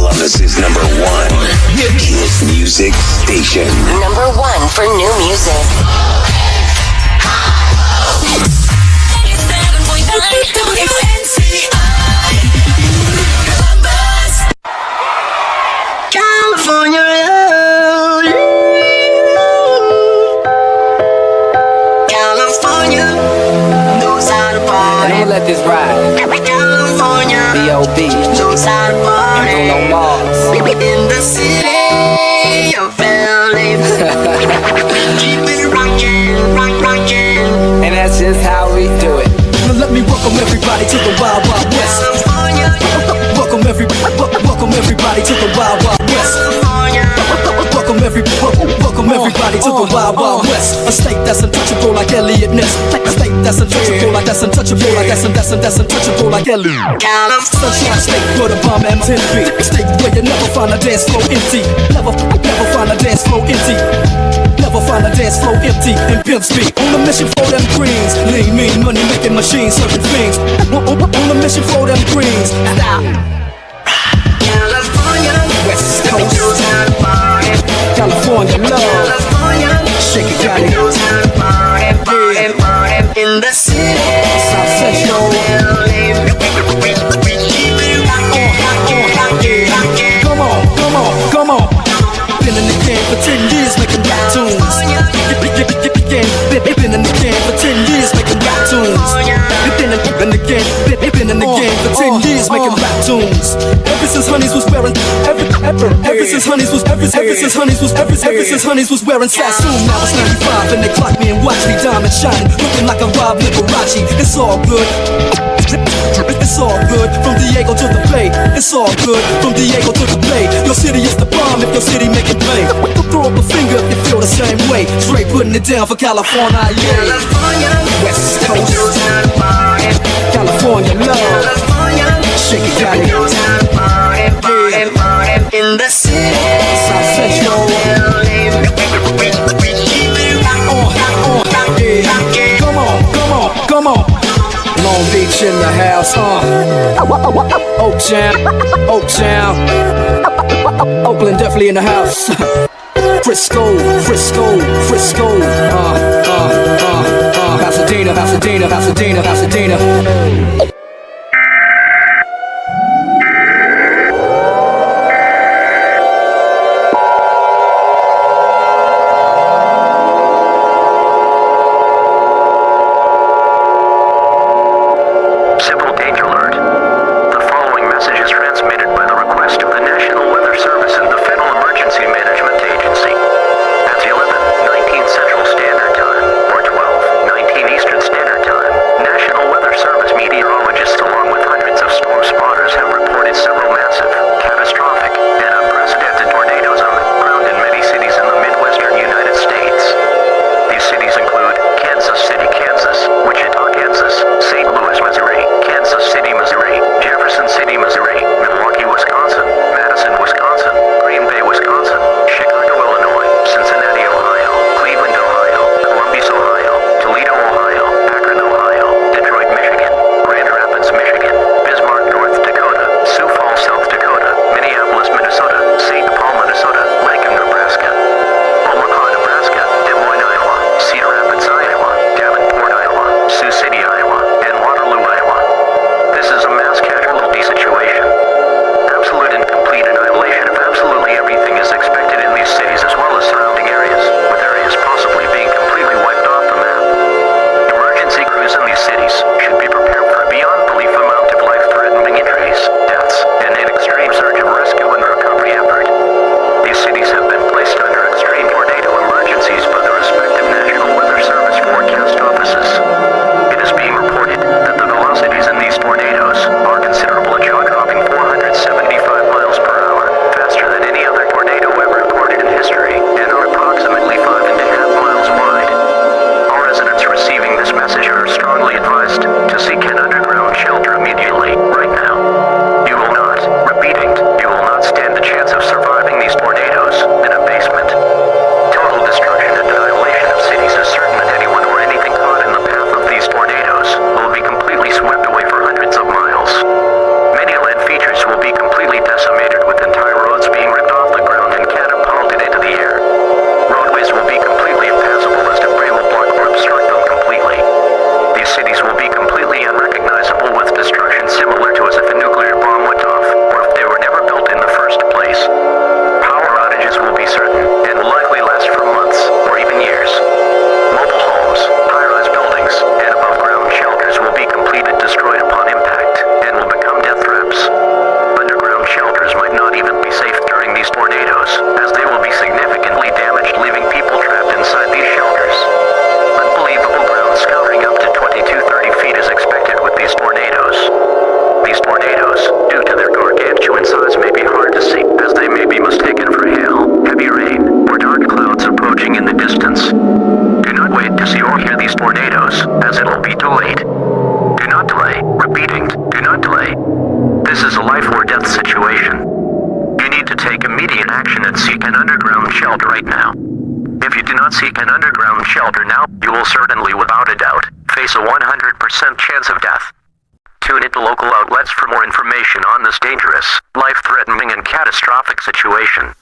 Columbus's #1 hit music station. #1 for new music. 87.9 WNCI. Columbus. California. California knows how to party. Don't let this ride. California B.O.B. knows how to party. Bruno Mars. In the city of LA. Keep it rockin'. And that's just how we do it. Now let me welcome everybody to the Wild Wild West. California. Welcome everybody to the Wild Wild West. California. Welcome everybody to the Wild Wild West. A state that's untouchable like Elliot Ness. A state that's untouchable like that's untouchable like that's untouchable like Elliot. Sunshine State where the bomb M10 be. A state where you never find a dance floor empty. Never find a dance floor empty. Never find a dance floor empty in Pimp Speed. On a mission for them greens. Lean, mean, money making machines serving fiends. On a mission for them greens. Stop. California. West Coast. Knows how to party. California love. California. Shake it, got it. Knows how to party. In the city. South Central. Come on. Been in the game for 10 years making rap tunes. Been in the game for 10 years making rap tunes. Been in the game for 10 years making rap tunes. Ever since Honeys was wearing Sassoon. Now it's 95 and they clock me and watch me diamond shining, looking like a Rob Liberace. It's all good. It's all good from Diego to the Bay. It's all good from Diego to the Bay. Your city is the bomb if your city make it play. Throw up a finger if you feel the same way. Straight putting it down for California, yeah. California. West Coast. Knows how to party. California love. California. Shake it, got it. Knows how to party. In the city. South Central. Come on. Long Beach in the house, Oaktown, Oakland definitely in the house. Frisco, Pasadena. Eastern Standard Time, National Weather Service Meteorologist. shelter right now. If you do not seek an underground shelter now, you will certainly, without a doubt, face a 100% chance of death. Tune into local outlets for more information on this dangerous, life-threatening, and catastrophic situation.